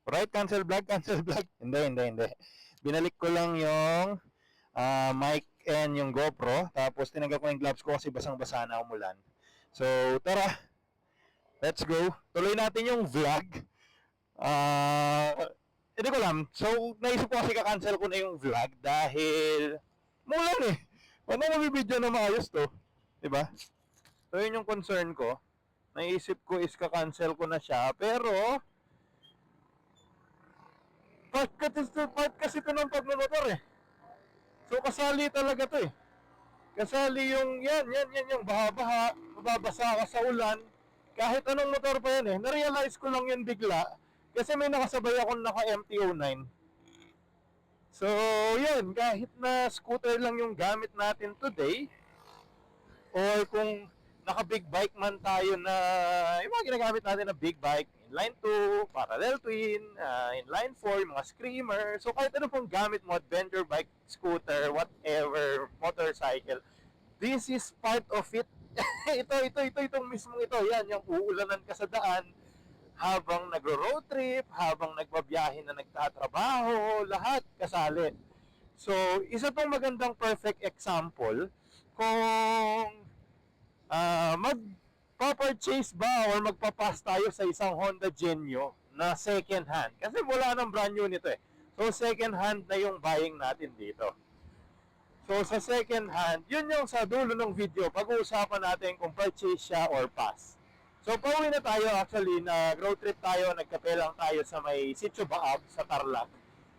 Right, cancel vlog, cancel vlog. Hindi. Binalik ko lang yung mic and yung GoPro. Tapos tinanggal ko yung gloves ko kasi basang-basa na umulan. So, tara. Let's go. Tuloy natin yung vlog. Hindi ko alam. So, naisip ko kasi ka-cancel ko na yung vlog dahil mulan eh. Paano mabibidyo na maayos to? Diba? So, yun yung concern ko. Naisip ko is ka-cancel ko na siya. Pero, part kasi ito ng pagmumotor eh. So, kasali talaga to eh. Kasali yung yan yung baha-baha, mababasa ka sa ulan. Kahit anong motor pa yan eh. Narealize ko lang yun bigla kasi may nakasabay akong naka MT-09. So, yun, kahit na scooter lang yung gamit natin today, or kung naka big bike man tayo na yung mga ginagamit natin na big bike, inline 2, parallel twin, inline 4, mga screamer. So, kahit ano pong gamit mo, adventure bike, scooter, whatever, motorcycle, this is part of it. Itong mismong ito. Yan, yung uulanan ka sa daan, habang nagro-road trip, habang nagbabiyahe na nagtatrabaho, lahat kasali. So, isa tong magandang perfect example kung magpa-purchase ba or magpa-pass tayo sa isang Honda Genio na second hand. Kasi wala nang brand new nito eh. So, second hand na yung buying natin dito. So, sa second hand, yun yung sa dulo ng video, pag-uusapan natin kung purchase siya or pass. So, pauwi na tayo actually, nag-road trip tayo, nagkape lang tayo sa may Sitio Baab sa Tarlac.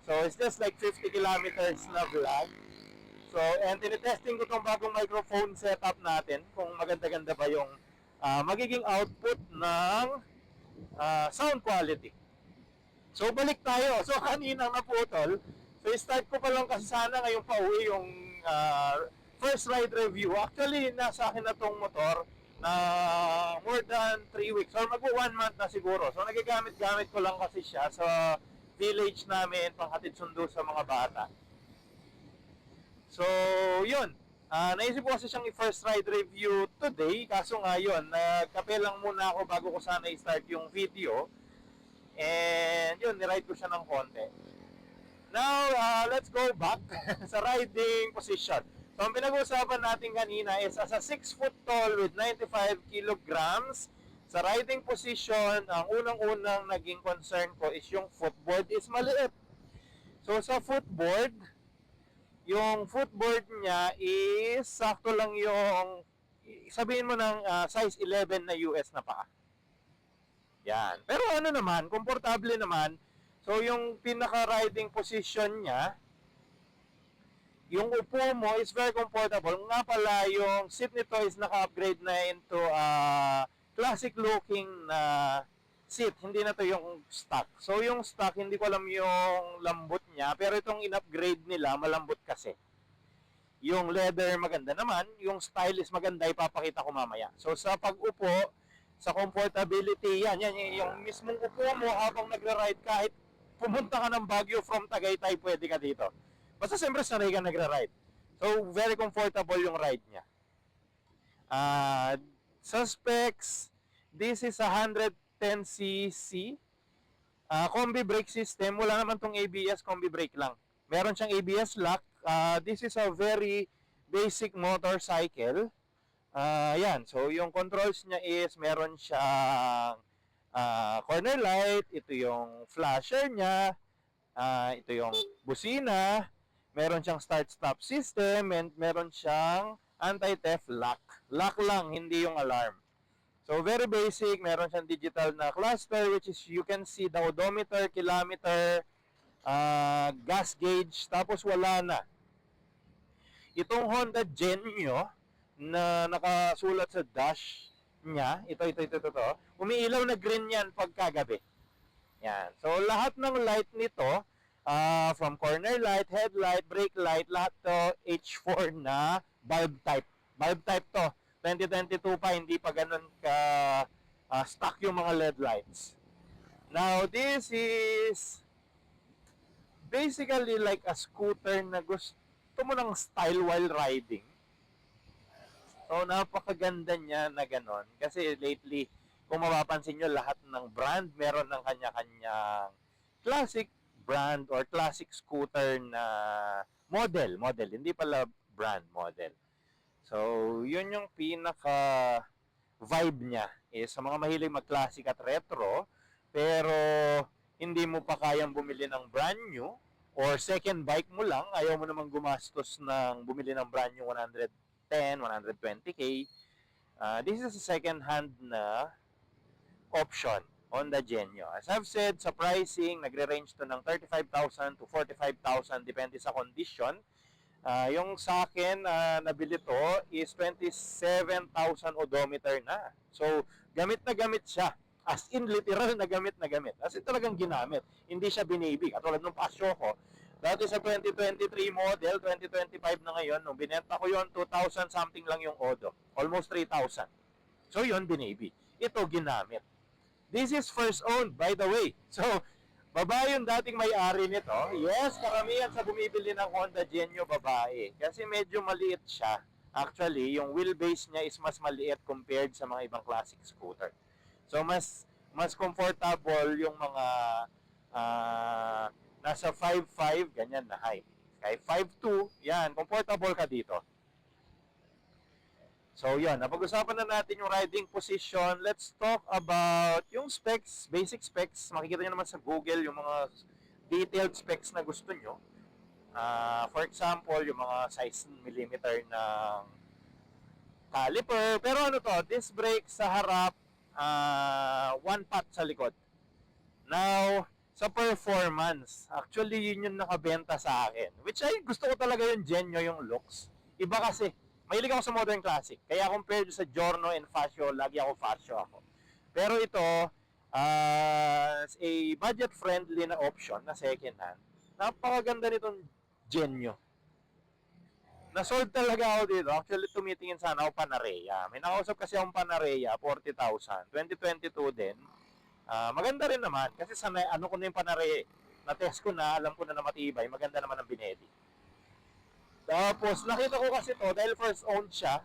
So, it's just like 50 kilometers na vlog. So, and tinitesting ko itong bagong microphone setup natin, kung maganda-ganda ba yung magiging output ng sound quality. So, balik tayo. So, kanina naputol. So, start ko pa lang kasi sana ngayong pauwi yung first ride review. Actually, nasa akin na tong motor na more than 3 weeks or mag-1 month na siguro. So, nagigamit-gamit ko lang kasi siya sa village namin, panghatid sundo sa mga bata. So, yun. Naisip ko kasi siyang i-first ride review today. Kaso nga yun, nagkape lang muna ako bago ko sana i-start yung video. And yun, niride ko siya ng konti. Now, let's go back sa riding position. So, ang pinag-uusapan natin kanina is as a 6 foot tall with 95 kilograms. Sa riding position, ang unang-unang naging concern ko is yung footboard is maliit. So, sa footboard, yung footboard niya is sakto lang yung, sabihin mo ng size 11 na US na paa. Yan. Pero ano naman, komportable naman. So, yung pinaka-riding position niya, yung upo mo is very comfortable. Nga pala, yung seat nito is naka-upgrade na into classic-looking na seat. Hindi na to yung stock. So, yung stock, hindi ko alam yung lambot niya. Pero itong in-upgrade nila, malambot kasi. Yung leather maganda naman. Yung style is maganda, ipapakita ko mamaya. So, sa pag-upo, sa comfortability, yan, yung mismong upo mo habang nagra-ride, kahit pumunta ka ng Baguio from Tagaytay, pwede ka dito. Basta siyempre sanay ka nagra-ride. So, very comfortable yung ride niya. Sa specs, this is a 110cc. Combi brake system. Wala naman tong ABS, combi brake lang. Meron siyang ABS lock. This is a very basic motorcycle. Yan. So, yung controls niya is meron siyang corner light, ito yung flasher niya, ito yung busina, meron siyang start-stop system, and meron siyang anti-theft lock. Lock lang, hindi yung alarm. So, very basic. Meron siyang digital na cluster, which is you can see the odometer, kilometer, gas gauge, tapos wala na. Itong Honda Genio na nakasulat sa dash niya, ito, umiilaw na green yan pagkagabi. Yan. So, lahat ng light nito, from corner light, headlight, brake light, lahat to H4 na bulb type. Bulb type to. 2022 pa, hindi pa ganun ka stock yung mga LED lights. Now, this is basically like a scooter na gusto mo ng style while riding. So, napakaganda niya na ganon. Kasi lately, kung mapapansin nyo, lahat ng brand meron ng kanya-kanyang classic brand or classic scooter na model, hindi pala brand, model. So, yun yung pinaka vibe niya is sa mga mahilig mag-classic at retro, pero hindi mo pa kayang bumili ng brand new or second bike mo lang, ayaw mo namang gumastos ng bumili ng brand new 110, 120k. This is a second hand na option, Honda Genio. As I've said, sa pricing, nagre-range to ng 35,000 to 45,000 depende sa condition. Yung sa akin, nabili to is 27,000 odometer na. So, gamit na gamit siya. As in, literal na gamit na gamit. As in, talagang ginamit. Hindi siya binibig. Katulad nung Passion ko, dati sa 2023 model, 2025 na ngayon, nung binenta ko yon 2,000 something lang yung odo. Almost 3,000. So, yon binibig. Ito, ginamit. This is first owned, by the way. So, babae yung dating may-ari nito. Yes, karamihan sa bumibili ng Honda Genio babae. Kasi medyo maliit siya. Actually, yung wheelbase niya is mas maliit compared sa mga ibang classic scooter. So, mas comfortable yung mga nasa 5'5", ganyan na height. Kaya 5'2", yan, comfortable ka dito. So, yan. Napag-usapan na natin yung riding position. Let's talk about yung specs, basic specs. Makikita nyo naman sa Google yung mga detailed specs na gusto nyo. For example, yung mga size millimeter ng caliper. Pero ano to, disc brake sa harap, one pot sa likod. Now, sa performance, actually yun yung nakabenta sa akin. Which ay gusto ko talaga yung Genio, yung looks. Iba kasi. Mahilig ako sa modern classic. Kaya compared sa Giorno and Fascio, lagi ako Fascio ako. Pero ito, as a budget-friendly na option na second hand, napakaganda nitong Genio. Nasold talaga ako dito. Actually, tumitingin sana ako Panarea. May nakausap kasi akong Panarea, 40,000. 2022 din. Maganda rin naman. Kasi sana, ano ko na yung Panarea. Na-test ko na, alam ko na matibay. Maganda naman ang Binelli. Tapos, nakita ko kasi to dahil first owned siya.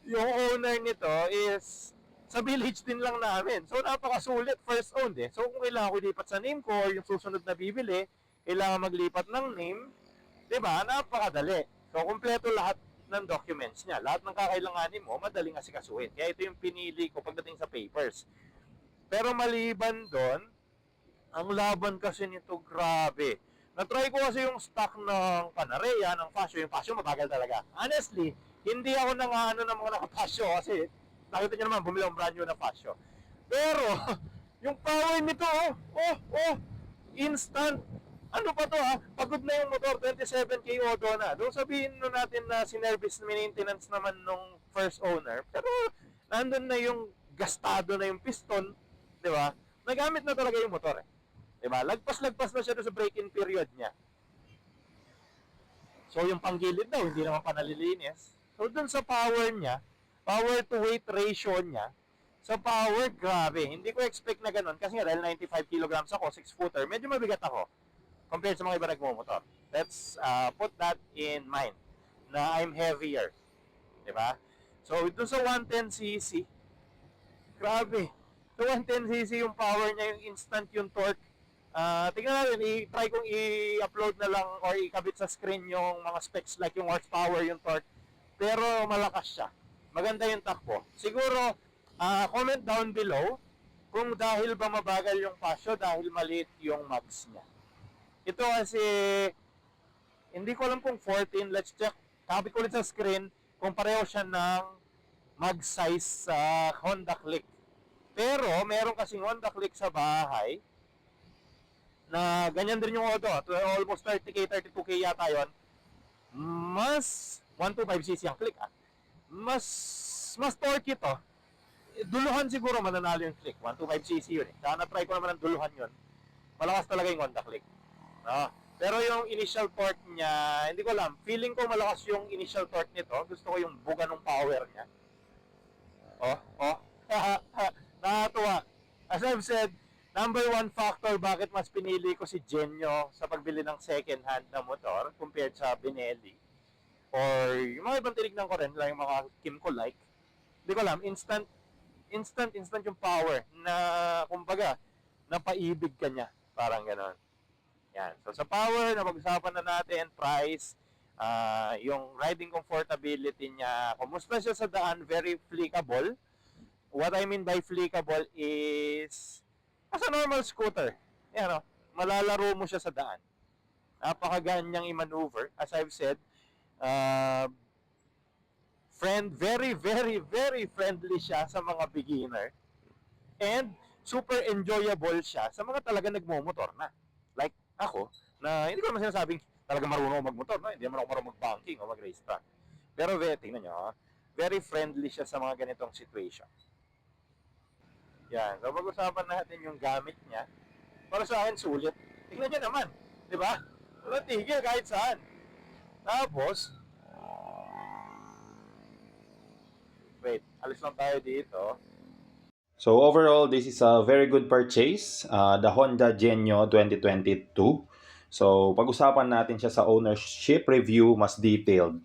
Yung owner nito is sa village din lang namin. So, napakasulit first owned eh. So, kung kailangan ko ilipat sa name ko or yung susunod na bibili, kailangan maglipat ng name, diba? Napakadali. So, kumpleto lahat ng documents niya. Lahat ng kakailanganin mo, madaling asikasuhin. Kaya ito yung pinili ko pagdating sa papers. Pero maliban doon, ang laban kasi nito, grabe. Na-try ko kasi yung stock ng Panarea, ng Fascio. Yung Fascio mabagal talaga. Honestly, hindi ako nang ng mga naka-Fascio kasi nakita nyo naman, bumili akong brand new na Fascio. Pero, yung power nito, instant. Ano pa to Pagod na yung motor, 27k auto na. Doon sabihin nun natin na sinervice maintenance naman nung first owner. Pero, nandun na yung gastado na yung piston, di ba? Nagamit na talaga yung motor eh. Diba? Lagpas-lagpas na siya doon sa break-in period niya. So, yung panggilid daw, hindi naman pa nalilinis. So, doon sa power niya, power to weight ratio niya, sa power, grabe. Hindi ko expect na ganun. Kasi nga, dahil 95 kilograms ako, 6-footer, medyo mabigat ako compared sa mga iba nagmumotor. Let's put that in mind na I'm heavier. Diba? So, doon sa 110cc, grabe. So, 110cc yung power niya, yung instant yung torque. Tingnan natin, i-try kong i-upload na lang or ikabit sa screen yung mga specs like yung horsepower, yung torque. Pero malakas siya. Maganda yung takbo. Siguro, comment down below kung dahil ba mabagal yung Fascio dahil maliit yung mags niya. Ito kasi, hindi ko alam kung 14. Let's check. Kapit ko ulit sa screen kung pareho siya ng mag size sa Honda Click. Pero, meron kasing Honda Click sa bahay na ganyan din yung auto, almost 30k, 32k yata yun. Mas 125cc ang Click mas torque ito. Duluhan siguro mananalo yung Click, 125cc yun eh. Kaya na-try ko naman ang duluhan yun. Malakas talaga yung Honda Click. Pero yung initial torque niya, hindi ko alam, feeling ko malakas yung initial torque nito. Gusto ko yung buga ng power niya. Nakatuwa. As I've said, number one factor bakit mas pinili ko si Genio sa pagbili ng second hand na motor compared sa Binelli or yung mga ibang tinignan ko rin like yung mga Kimco like, hindi ko alam, instant yung power na kumbaga napaibig ka niya parang ganon. Yan. So sa power, napag-usapan na natin, price, yung riding comfortability niya, kumusta siya sa daan, very flickable. What I mean by flickable is, as a normal scooter, yan, no? Malalaro mo siya sa daan. Napakagaan niyang i-maneuver. As I've said, very, very, very friendly siya sa mga beginner. And super enjoyable siya sa mga talaga nagmomotor na. Like ako, na hindi ko naman sinasabing talaga marunong magmotor, no? Hindi naman ako marunong mag-banking o mag-race track. Pero tingnan nyo, very friendly siya sa mga ganitong situation. Yan. So, pag-usapan natin yung gamit niya. Para sa akin, sulit. Tingnan nyo naman. Di ba? Wala tigil kahit saan. Tapos, wait, alis lang tayo dito. So overall, this is a very good purchase, the Honda Genio 2022. So pag-usapan natin siya sa ownership review mas detailed.